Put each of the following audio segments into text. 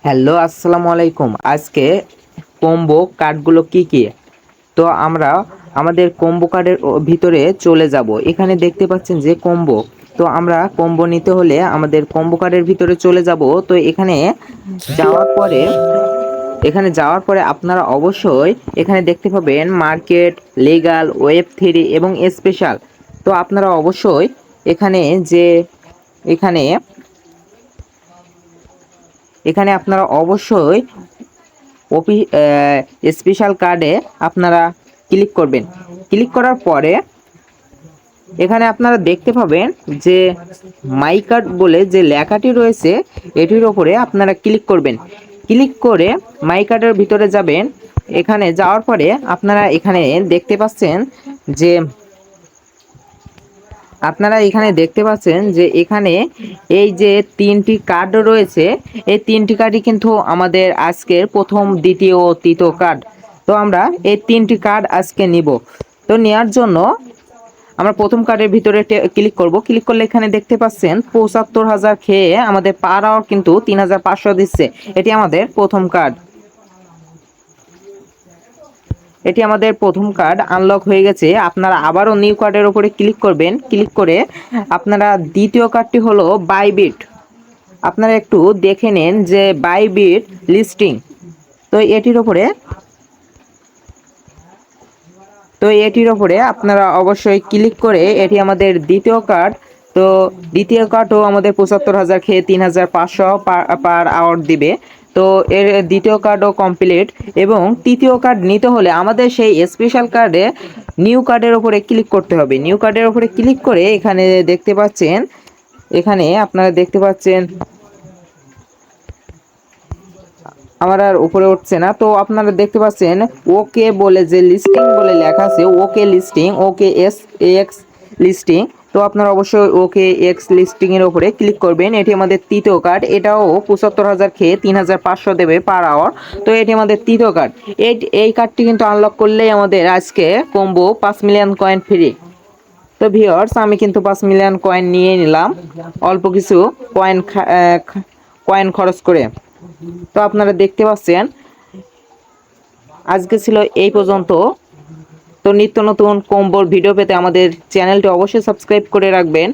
Hello, আসসালামু আলাইকুম। আজকে কম্বো কার্ডগুলো কি কি? তো আমরা আমাদের কম্বো কার্ডের ভিতরে চলে যাব। এখানে দেখতে পাচ্ছেন যে কম্বো। তো আমরা কম্বো নিতে হলে আমাদের কম্বো কার্ডের ভিতরে চলে যাব। তো এখানে যাওয়ার পরে আপনারা অবশ্যই এখানে দেখতে পাবেন মার্কেট, লিগ্যাল, ওয়েব 3 এবং স্পেশাল। তো আপনারা অবশ্যই এখানে যে এখানে এখানে আপনারা অবশ্যই স্পেশাল কার্ডে আপনারা ক্লিক করবেন। ক্লিক করার পরে এখানে আপনারা দেখতে পাবেন যে মাই কার্ড বলে যে লেখাটি রয়েছে, এটির ওপরে আপনারা ক্লিক করবেন। ক্লিক করে মাই কার্ডের ভিতরে যাবেন। এখানে যাওয়ার পরে আপনারা এখানে দেখতে পাচ্ছেন যে এখানে এই যে তিনটি কার্ড রয়েছে, এই তিনটি কার্ডই কিন্তু আমাদের আজকের প্রথম, দ্বিতীয় ও তৃতীয় কার্ড। তো আমরা এই তিনটি কার্ড আজকে নিব। তো নেওয়ার জন্য আমরা প্রথম কার্ডের ভিতরে ক্লিক করব। ক্লিক করলে এখানে দেখতে পাচ্ছেন ৭৫,০০০ খেয়ে আমাদের পার আওয়ার কিন্তু ৩,৫০০ দিচ্ছে। এটি আমাদের প্রথম কার্ড আনলক হয়ে গেছে। আপনারা আবারও নিউ কার্ডের উপরে ক্লিক করবেন। ক্লিক করে আপনারা দ্বিতীয় কার্ডটি হলো বাইবিট। আপনারা একটু দেখে নেন যে বাইবিট লিস্টিং। তো এটির ওপরে আপনারা অবশ্যই ক্লিক করে, এটি আমাদের দ্বিতীয় কার্ড। তো দ্বিতীয় কার্ডও আমাদের ৭৫,০০০ খেয়ে ৩,৫০০ পার আওয়ার দিবে। তো এর দ্বিতীয় কার্ডও কমপ্লিট। এবং তৃতীয় কার্ড নিতে হলে আমাদের সেই স্পেশাল কার্ডে নিউ কার্ডের ওপরে ক্লিক করতে হবে। নিউ কার্ডের ওপরে ক্লিক করে আপনারা দেখতে পাচ্ছেন আমার আর উপরে উঠছে না। তো আপনারা দেখতে পাচ্ছেন ওকে বলে যে লিস্টিং বলে লেখা আছে, ওকে লিস্টিং, ওকে এক্স লিস্টিং। তো আপনারা অবশ্যই ওকে এক্স লিস্টিং এর উপরে ক্লিক করবেন। এটি আমাদের তৃতীয় কার্ড। এটাও ৭৫,০০০ খেয়ে ৩,৫০০ দেবে পার আওয়ার। তো এটি আমাদের তৃতীয় কার্ড। এই কার্ডটি কিন্তু আনলক করলেই আমাদের আজকে কম্বো ৫ মিলিয়ন কয়েন ফ্রি। তো ভিউয়ার্স, আমি কিন্তু ৫ মিলিয়ন কয়েন নিয়ে নিলাম অল্প কিছু কয়েন খরচ করে। তো আপনারা দেখতে পাচ্ছেন আজকে ছিল এই পর্যন্ত। তো নিত্য নতুন কম্বোর ভিডিও পেতে আমাদের চ্যানেলটি অবশ্যই সাবস্ক্রাইব করে রাখবেন।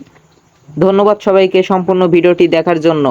ধন্যবাদ সবাইকে সম্পূর্ণ ভিডিওটি দেখার জন্য।